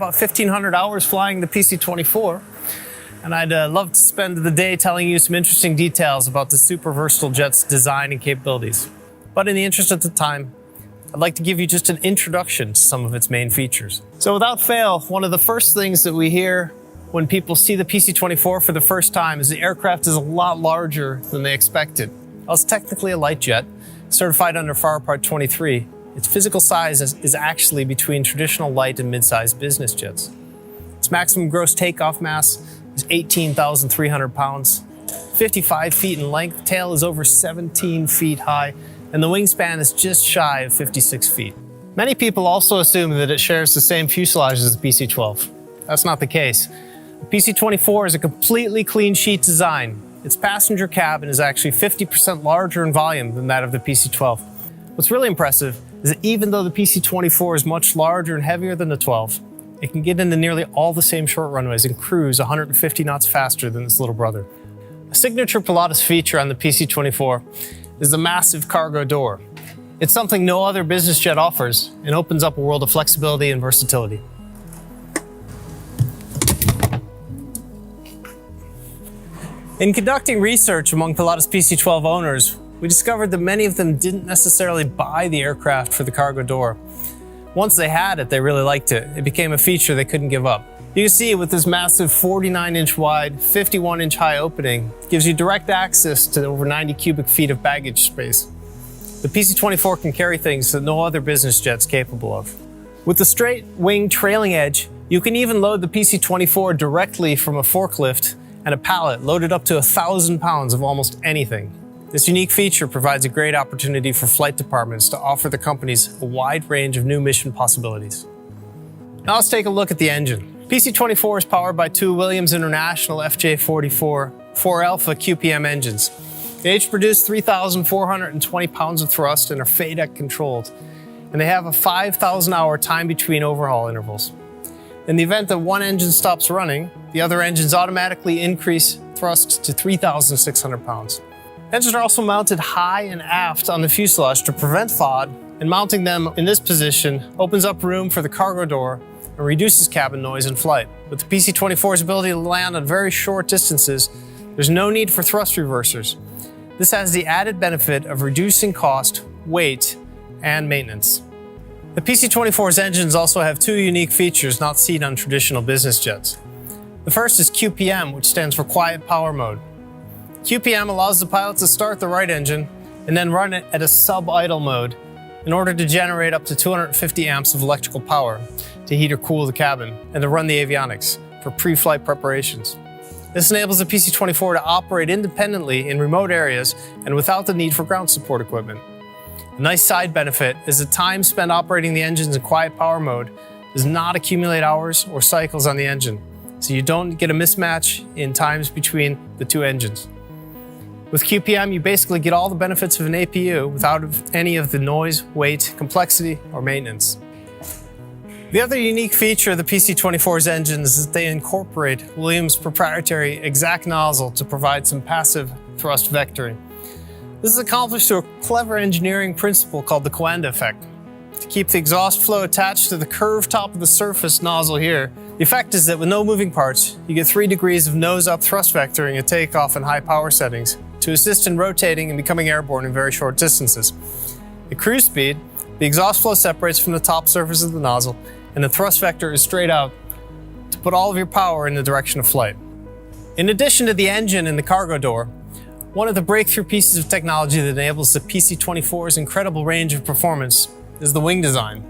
about 1,500 hours flying the PC-24, and I'd love to spend the day telling you some interesting details about the super versatile jet's design and capabilities. But in the interest of the time, I'd like to give you just an introduction to some of its main features. So without fail, one of the first things that we hear when people see the PC-24 for the first time is the aircraft is a lot larger than they expected. While it's technically a light jet, certified under FAR Part 23, its physical size is actually between traditional light and mid-sized business jets. Its maximum gross takeoff mass is 18,300 pounds, 55 feet in length, tail is over 17 feet high, and the wingspan is just shy of 56 feet. Many people also assume that it shares the same fuselage as the PC-12. That's not the case. The PC-24 is a completely clean sheet design. Its passenger cabin is actually 50% larger in volume than that of the PC-12. What's really impressive is that even though the PC-24 is much larger and heavier than the 12, it can get into nearly all the same short runways and cruise 150 knots faster than its little brother. A signature Pilatus feature on the PC-24 is the massive cargo door. It's something no other business jet offers and opens up a world of flexibility and versatility. In conducting research among Pilatus PC-12 owners, we discovered that many of them didn't necessarily buy the aircraft for the cargo door. Once they had it, they really liked it. It became a feature they couldn't give up. You can see with this massive 49-inch wide, 51-inch high opening, gives you direct access to over 90 cubic feet of baggage space. The PC-24 can carry things that no other business jet's capable of. With the straight wing trailing edge, you can even load the PC-24 directly from a forklift and a pallet loaded up to 1,000 pounds of almost anything. This unique feature provides a great opportunity for flight departments to offer the companies a wide range of new mission possibilities. Now let's take a look at the engine. PC-24 is powered by two Williams International FJ44 4-alpha QPM engines. They each produce 3,420 pounds of thrust and are FADEC controlled, and they have a 5,000-hour time between overhaul intervals. In the event that one engine stops running, the other engines automatically increase thrust to 3,600 pounds. Engines are also mounted high and aft on the fuselage to prevent FOD, and mounting them in this position opens up room for the cargo door and reduces cabin noise in flight. With the PC-24's ability to land on very short distances, there's no need for thrust reversers. This has the added benefit of reducing cost, weight, and maintenance. The PC-24's engines also have two unique features not seen on traditional business jets. The first is QPM, which stands for Quiet Power Mode. QPM allows the pilot to start the right engine and then run it at a sub-idle mode in order to generate up to 250 amps of electrical power to heat or cool the cabin and to run the avionics for pre-flight preparations. This enables the PC-24 to operate independently in remote areas and without the need for ground support equipment. A nice side benefit is the time spent operating the engines in quiet power mode does not accumulate hours or cycles on the engine, so you don't get a mismatch in times between the two engines. With QPM, you basically get all the benefits of an APU without any of the noise, weight, complexity, or maintenance. The other unique feature of the PC-24's engines is that they incorporate Williams' proprietary exact nozzle to provide some passive thrust vectoring. This is accomplished through a clever engineering principle called the Coanda effect. To keep the exhaust flow attached to the curved top of the surface nozzle here, the effect is that with no moving parts, you get 3 degrees of nose-up thrust vectoring at takeoff and high power settings to assist in rotating and becoming airborne in very short distances. At cruise speed, the exhaust flow separates from the top surface of the nozzle, and the thrust vector is straight out to put all of your power in the direction of flight. In addition to the engine and the cargo door, one of the breakthrough pieces of technology that enables the PC-24's incredible range of performance is the wing design.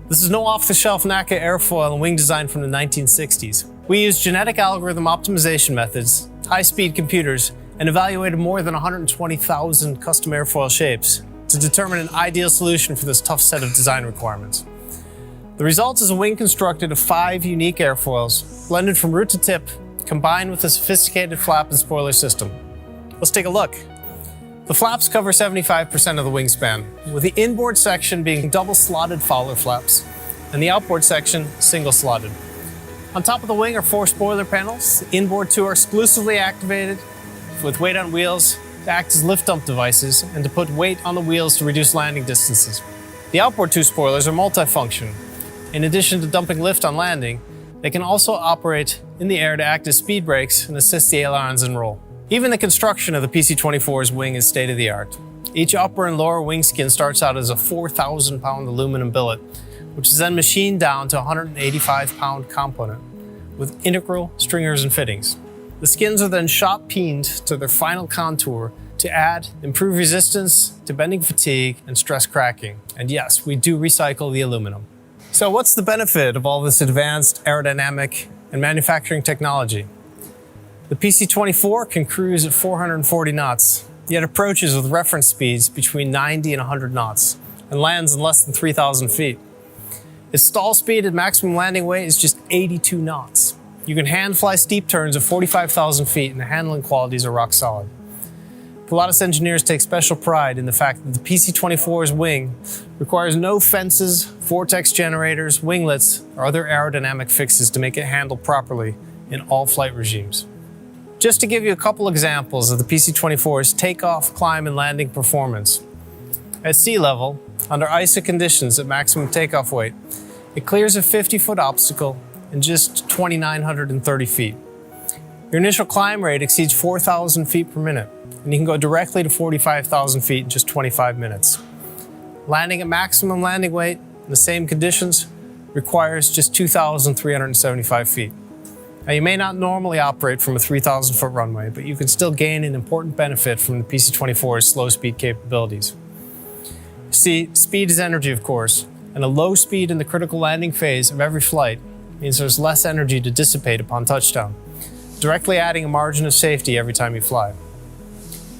This is no off-the-shelf NACA airfoil and wing design from the 1960s. We used genetic algorithm optimization methods, high-speed computers, and evaluated more than 120,000 custom airfoil shapes to determine an ideal solution for this tough set of design requirements. The result is a wing constructed of 5 unique airfoils, blended from root to tip, combined with a sophisticated flap and spoiler system. Let's take a look. The flaps cover 75% of the wingspan, with the inboard section being double-slotted Fowler flaps, and the outboard section single-slotted. On top of the wing are 4 spoiler panels. The inboard 2 are exclusively activated with weight on wheels to act as lift dump devices and to put weight on the wheels to reduce landing distances. The outboard 2 spoilers are multifunction. In addition to dumping lift on landing, they can also operate in the air to act as speed brakes and assist the ailerons in roll. Even the construction of the PC-24's wing is state-of-the-art. Each upper and lower wing skin starts out as a 4,000-pound aluminum billet, which is then machined down to a 185-pound component with integral stringers and fittings. The skins are then shot peened to their final contour to improve resistance to bending fatigue and stress cracking. And yes, we do recycle the aluminum. So what's the benefit of all this advanced aerodynamic and manufacturing technology? The PC-24 can cruise at 440 knots, yet approaches with reference speeds between 90 and 100 knots, and lands in less than 3,000 feet. Its stall speed at maximum landing weight is just 82 knots. You can hand fly steep turns at 45,000 feet, and the handling qualities are rock solid. Pilatus engineers take special pride in the fact that the PC-24's wing requires no fences, vortex generators, winglets, or other aerodynamic fixes to make it handle properly in all flight regimes. Just to give you a couple examples of the PC-24's takeoff, climb, and landing performance. At sea level, under ISA conditions at maximum takeoff weight, it clears a 50-foot obstacle in just 2,930 feet. Your initial climb rate exceeds 4,000 feet per minute, and you can go directly to 45,000 feet in just 25 minutes. Landing at maximum landing weight in the same conditions requires just 2,375 feet. Now, you may not normally operate from a 3,000-foot runway, but you can still gain an important benefit from the PC-24's slow speed capabilities. See, speed is energy, of course, and a low speed in the critical landing phase of every flight means there's less energy to dissipate upon touchdown, directly adding a margin of safety every time you fly.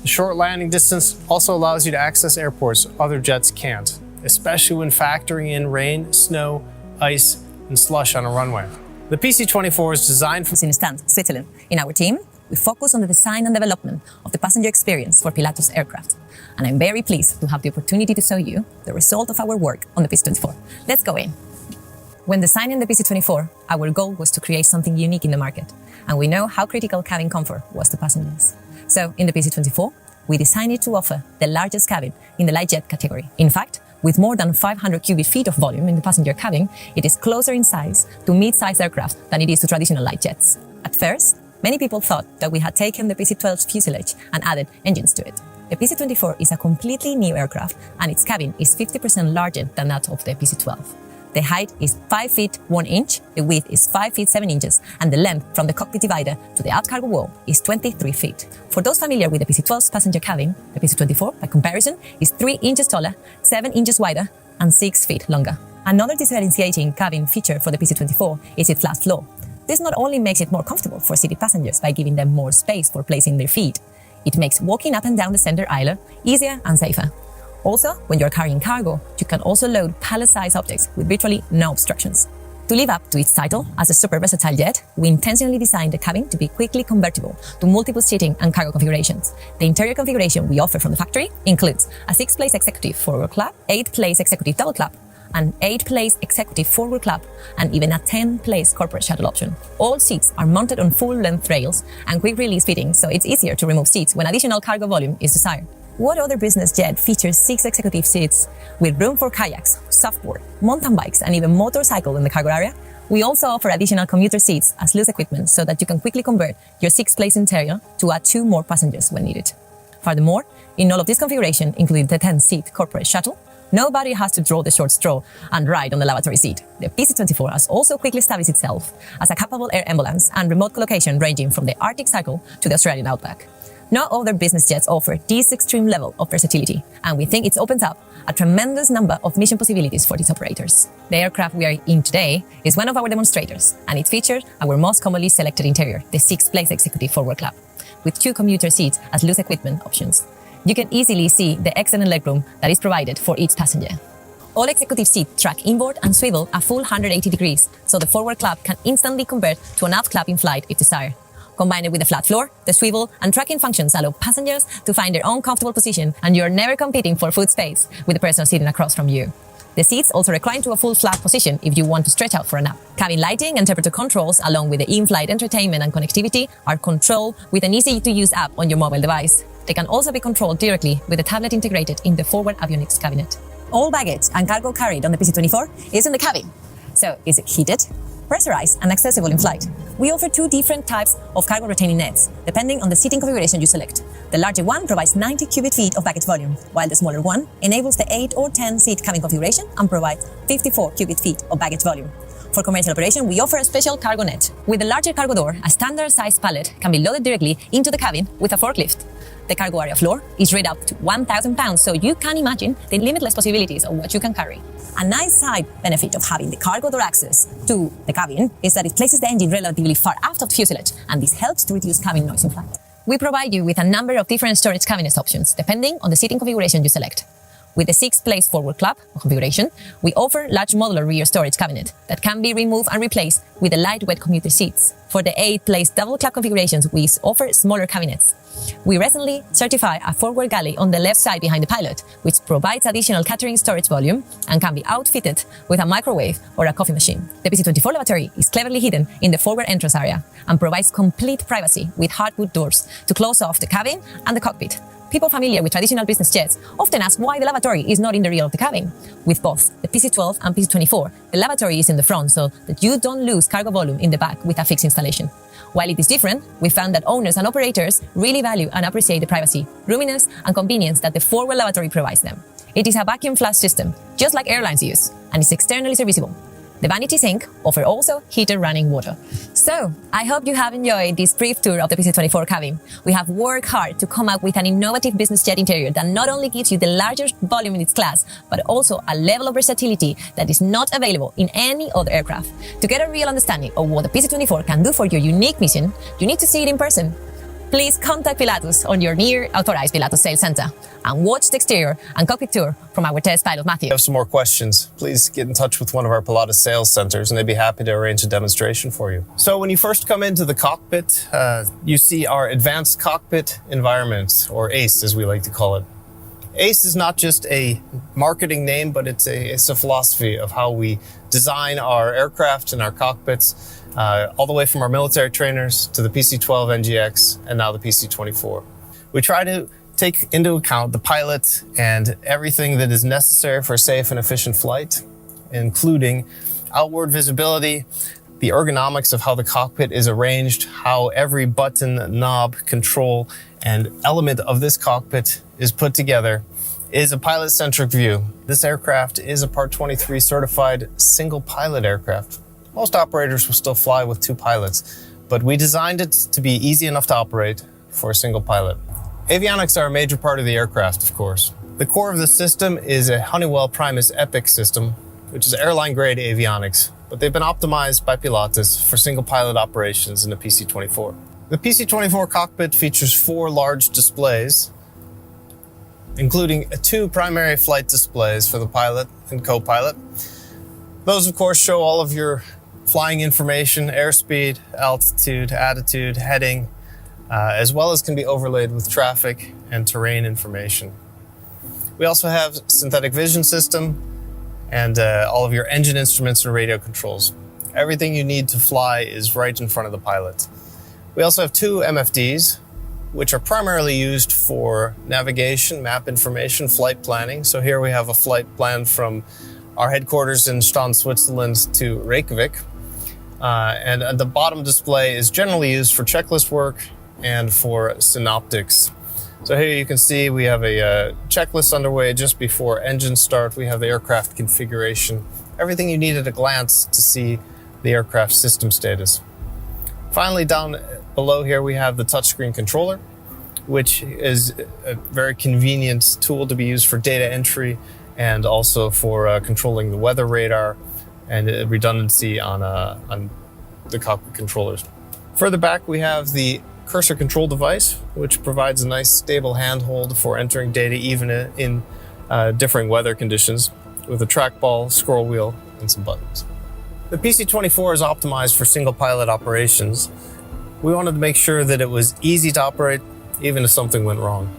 The short landing distance also allows you to access airports other jets can't, especially when factoring in rain, snow, ice, and slush on a runway. The PC-24 is designed for Switzerland. In our team, we focus on the design and development of the passenger experience for Pilatus aircraft. And I'm very pleased to have the opportunity to show you the result of our work on the PC-24. Let's go in. When designing the PC-24, our goal was to create something unique in the market, and we know how critical cabin comfort was to passengers. So, in the PC-24, we designed it to offer the largest cabin in the light jet category. In fact, with more than 500 cubic feet of volume in the passenger cabin, it is closer in size to mid-sized aircraft than it is to traditional light jets. At first, many people thought that we had taken the PC-12's fuselage and added engines to it. The PC-24 is a completely new aircraft, and its cabin is 50% larger than that of the PC-12. The height is 5 feet 1 inch, the width is 5 feet 7 inches, and the length from the cockpit divider to the out cargo wall is 23 feet. For those familiar with the PC-12's passenger cabin, the PC-24, by comparison, is 3 inches taller, 7 inches wider, and 6 feet longer. Another differentiating cabin feature for the PC-24 is its flat floor. This not only makes it more comfortable for seated passengers by giving them more space for placing their feet, it makes walking up and down the center aisle easier and safer. Also, when you're carrying cargo, you can also load pallet-sized objects with virtually no obstructions. To live up to its title as a super versatile jet, we intentionally designed the cabin to be quickly convertible to multiple seating and cargo configurations. The interior configuration we offer from the factory includes a 6-place executive forward clap, 8-place executive double clap, an 8-place executive forward clap, and even a 10-place corporate shuttle option. All seats are mounted on full-length rails and quick-release fittings, so it's easier to remove seats when additional cargo volume is desired. What other business jet features 6 executive seats with room for kayaks, softboard, mountain bikes, and even motorcycle in the cargo area? We also offer additional commuter seats as loose equipment so that you can quickly convert your 6-place interior to add 2 more passengers when needed. Furthermore, in all of this configuration, including the 10-seat corporate shuttle, nobody has to draw the short straw and ride on the lavatory seat. The PC-24 has also quickly established itself as a capable air ambulance and remote collocation ranging from the Arctic Circle to the Australian outback. No other business jets offer this extreme level of versatility, and we think it opens up a tremendous number of mission possibilities for these operators. The aircraft we are in today is one of our demonstrators, and it features our most commonly selected interior, the 6-place executive forward clap, with 2 commuter seats as loose equipment options. You can easily see the excellent legroom that is provided for each passenger. All executive seats track inboard and swivel a full 180 degrees, so the forward clap can instantly convert to an aft clap in flight if desired. Combined with the flat floor, the swivel and tracking functions allow passengers to find their own comfortable position, and you're never competing for foot space with the person sitting across from you. The seats also recline to a full flat position if you want to stretch out for a nap. Cabin lighting and temperature controls, along with the in-flight entertainment and connectivity, are controlled with an easy-to-use app on your mobile device. They can also be controlled directly with a tablet integrated in the forward avionics cabinet. All baggage and cargo carried on the PC-24 is in the cabin. So, is it heated, pressurized, and accessible in flight? We offer two different types of cargo retaining nets, depending on the seating configuration you select. The larger one provides 90 cubic feet of baggage volume, while the smaller one enables the 8 or 10 seat cabin configuration and provides 54 cubic feet of baggage volume. For commercial operation, we offer a special cargo net. With the larger cargo door, a standard-sized pallet can be loaded directly into the cabin with a forklift. The cargo area floor is rated up to 1,000 pounds, so you can imagine the limitless possibilities of what you can carry. A nice side benefit of having the cargo door access to the cabin is that it places the engine relatively far aft of the fuselage, and this helps to reduce cabin noise in flight. We provide you with a number of different storage cabinet options, depending on the seating configuration you select. With the 6-place forward clap configuration, we offer large modular rear storage cabinet that can be removed and replaced with the lightweight commuter seats. For the 8-place double clap configurations, we offer smaller cabinets. We recently certified a forward galley on the left side behind the pilot, which provides additional catering storage volume and can be outfitted with a microwave or a coffee machine. The PC-24 lavatory is cleverly hidden in the forward entrance area and provides complete privacy with hardwood doors to close off the cabin and the cockpit. People familiar with traditional business jets often ask why the lavatory is not in the rear of the cabin. With both the PC-12 and PC-24, the lavatory is in the front so that you don't lose cargo volume in the back with a fixed installation. While it is different, we found that owners and operators really value and appreciate the privacy, roominess, and convenience that the forward lavatory provides them. It is a vacuum flush system, just like airlines use, and is externally serviceable. The vanity sink offers also heated running water. So, I hope you have enjoyed this brief tour of the PC-24 cabin. We have worked hard to come up with an innovative business jet interior that not only gives you the largest volume in its class, but also a level of versatility that is not available in any other aircraft. To get a real understanding of what the PC-24 can do for your unique mission, you need to see it in person. Please contact Pilatus on your near authorized Pilatus sales center and watch the exterior and cockpit tour from our test pilot Matthew. If you have some more questions, please get in touch with one of our Pilatus sales centers and they'd be happy to arrange a demonstration for you. So when you first come into the cockpit, you see our advanced cockpit environment, or ACE as we like to call it. ACE is not just a marketing name, but it's a philosophy of how we design our aircraft and our cockpits, all the way from our military trainers to the PC-12 NGX and now the PC-24. We try to take into account the pilot and everything that is necessary for a safe and efficient flight, including outward visibility, the ergonomics of how the cockpit is arranged, how every button, knob, control, and element of this cockpit is put together is a pilot-centric view. This aircraft is a Part 23 certified single pilot aircraft. Most operators will still fly with 2 pilots, but we designed it to be easy enough to operate for a single pilot. Avionics are a major part of the aircraft, of course. The core of the system is a Honeywell Primus Epic system, which is airline-grade avionics, but they've been optimized by Pilatus for single pilot operations in the PC-24. The PC-24 cockpit features 4 large displays, including 2 primary flight displays for the pilot and co-pilot. Those, of course, show all of your flying information, airspeed, altitude, attitude, heading, as well as can be overlaid with traffic and terrain information. We also have synthetic vision system and all of your engine instruments and radio controls. Everything you need to fly is right in front of the pilot. We also have 2 MFDs, which are primarily used for navigation, map information, flight planning. So here we have a flight plan from our headquarters in Stade, Switzerland to Reykjavik. And the bottom display is generally used for checklist work and for synoptics. So here you can see we have a checklist underway just before engine start. We have the aircraft configuration, everything you need at a glance to see the aircraft system status. Finally, down below here we have the touchscreen controller, which is a very convenient tool to be used for data entry and also for controlling the weather radar and redundancy on the cockpit controllers. Further back we have the cursor control device, which provides a nice stable handhold for entering data even in differing weather conditions, with a trackball, scroll wheel, and some buttons. The PC-24 is optimized for single pilot operations. We wanted to make sure that it was easy to operate even if something went wrong.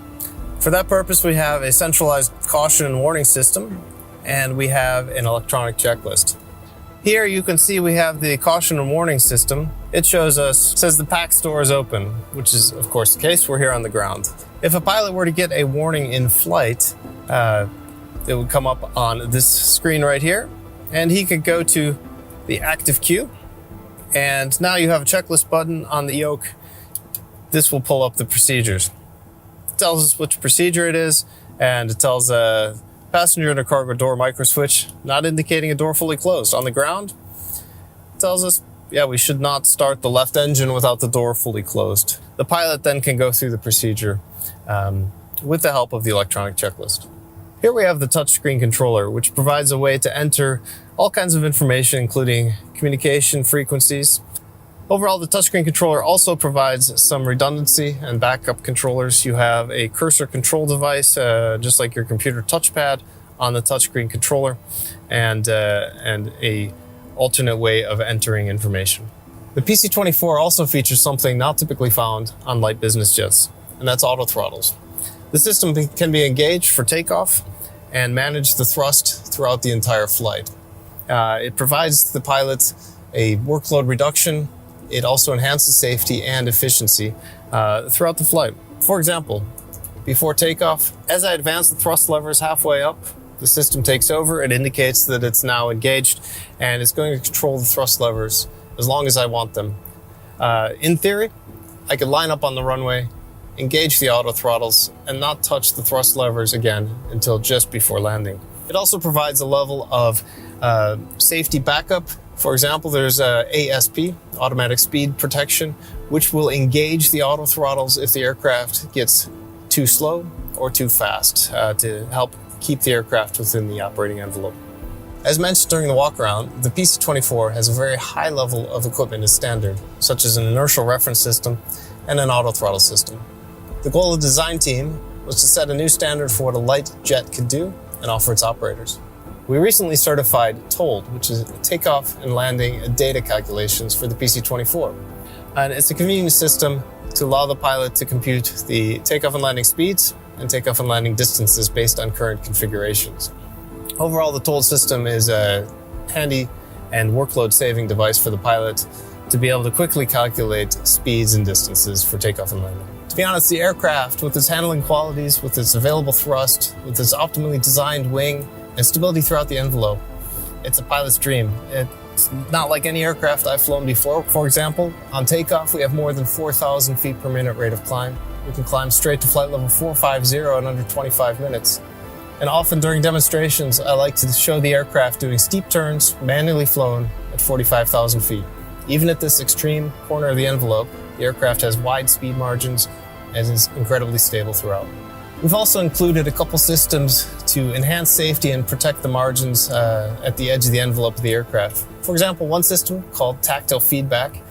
For that purpose, we have a centralized caution and warning system, and we have an electronic checklist. Here you can see we have the caution and warning system. It says the pack store is open, which is of course the case. We're here on the ground. If a pilot were to get a warning in flight, it would come up on this screen right here, and he could go to the active queue, and now you have a checklist button on the yoke. This will pull up the procedures. It tells us which procedure it is, and it tells a passenger and a cargo door micro switch, not indicating a door fully closed. On the ground, it tells us, yeah, we should not start the left engine without the door fully closed. The pilot then can go through the procedure with the help of the electronic checklist. Here we have the touchscreen controller, which provides a way to enter all kinds of information, including communication frequencies. Overall, the touchscreen controller also provides some redundancy and backup controllers. You have a cursor control device, just like your computer touchpad, on the touchscreen controller, and a alternate way of entering information. The PC-24 also features something not typically found on light business jets, and that's auto throttles. The system can be engaged for takeoff and manage the thrust throughout the entire flight. It provides the pilot a workload reduction. It also enhances safety and efficiency throughout the flight. For example, before takeoff, as I advance the thrust levers halfway up, the system takes over. It indicates that it's now engaged, and it's going to control the thrust levers as long as I want them. In theory, I could line up on the runway, engage the auto throttles, and not touch the thrust levers again until just before landing. It also provides a level of safety backup. For example, there's ASP, automatic speed protection, which will engage the auto throttles if the aircraft gets too slow or too fast to help keep the aircraft within the operating envelope. As mentioned during the walk-around, the PC-24 has a very high level of equipment as standard, such as an inertial reference system and an auto throttle system. The goal of the design team was to set a new standard for what a light jet could do and offer its operators. We recently certified TOLD, which is takeoff and landing data calculations for the PC-24. And it's a convenient system to allow the pilot to compute the takeoff and landing speeds and takeoff and landing distances based on current configurations. Overall, the TOLD system is a handy and workload-saving device for the pilot to be able to quickly calculate speeds and distances for takeoff and landing. To be honest, the aircraft, with its handling qualities, with its available thrust, with its optimally designed wing, and stability throughout the envelope, it's a pilot's dream. It's not like any aircraft I've flown before. For example, on takeoff, we have more than 4,000 feet per minute rate of climb. We can climb straight to flight level 450 in under 25 minutes. And often during demonstrations, I like to show the aircraft doing steep turns, manually flown at 45,000 feet. Even at this extreme corner of the envelope, the aircraft has wide speed margins and is incredibly stable throughout. We've also included a couple systems to enhance safety and protect the margins at the edge of the envelope of the aircraft. For example, one system called tactile feedback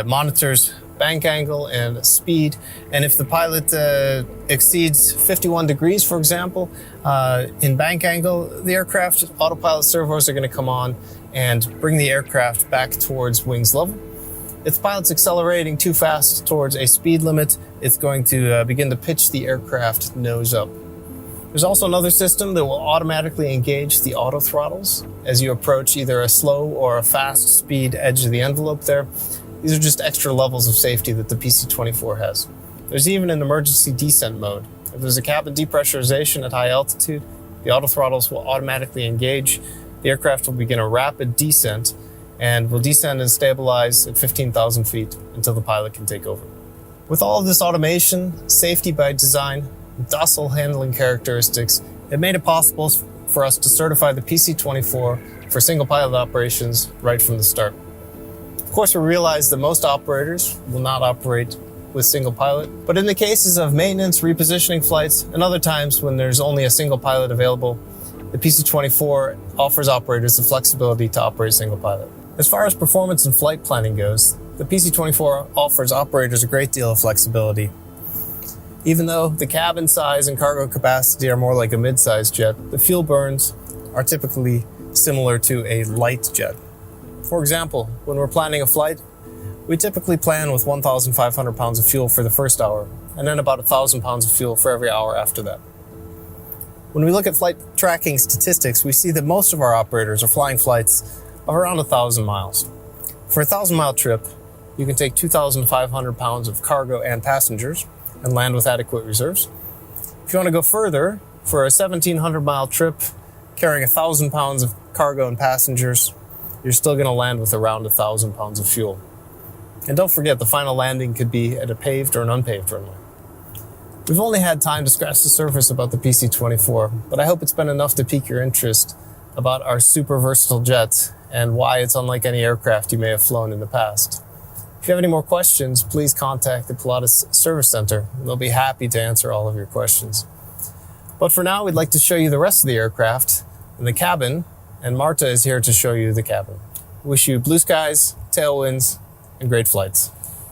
monitors bank angle and speed, and if the pilot exceeds 51 degrees, for example, in bank angle, the aircraft autopilot servos are going to come on and bring the aircraft back towards wings level. If the pilot's accelerating too fast towards a speed limit, it's going to begin to pitch the aircraft nose up. There's also another system that will automatically engage the auto throttles as you approach either a slow or a fast speed edge of the envelope there. These are just extra levels of safety that the PC-24 has. There's even an emergency descent mode. If there's a cabin depressurization at high altitude, the auto throttles will automatically engage. The aircraft will begin a rapid descent and will descend and stabilize at 15,000 feet until the pilot can take over. With all of this automation, safety by design, docile handling characteristics, it made it possible for us to certify the PC-24 for single pilot operations right from the start. Of course, we realize that most operators will not operate with single pilot, but in the cases of maintenance, repositioning flights, and other times when there's only a single pilot available, the PC-24 offers operators the flexibility to operate single pilot. As far as performance and flight planning goes, the PC-24 offers operators a great deal of flexibility. Even though the cabin size and cargo capacity are more like a mid-sized jet, the fuel burns are typically similar to a light jet. For example, when we're planning a flight, we typically plan with 1,500 pounds of fuel for the first hour, and then about 1,000 pounds of fuel for every hour after that. When we look at flight tracking statistics, we see that most of our operators are flying flights of around 1,000 miles. For a 1,000-mile trip, you can take 2,500 pounds of cargo and passengers and land with adequate reserves. If you want to go further, for a 1,700-mile trip carrying 1,000 pounds of cargo and passengers, you're still going to land with around 1,000 pounds of fuel. And don't forget, the final landing could be at a paved or an unpaved runway. We've only had time to scratch the surface about the PC-24, but I hope it's been enough to pique your interest about our super versatile jet and why it's unlike any aircraft you may have flown in the past. If you have any more questions, please contact the Pilatus Service Center, and they'll be happy to answer all of your questions. But for now, we'd like to show you the rest of the aircraft and the cabin, and Marta is here to show you the cabin. Wish you blue skies, tailwinds, and great flights.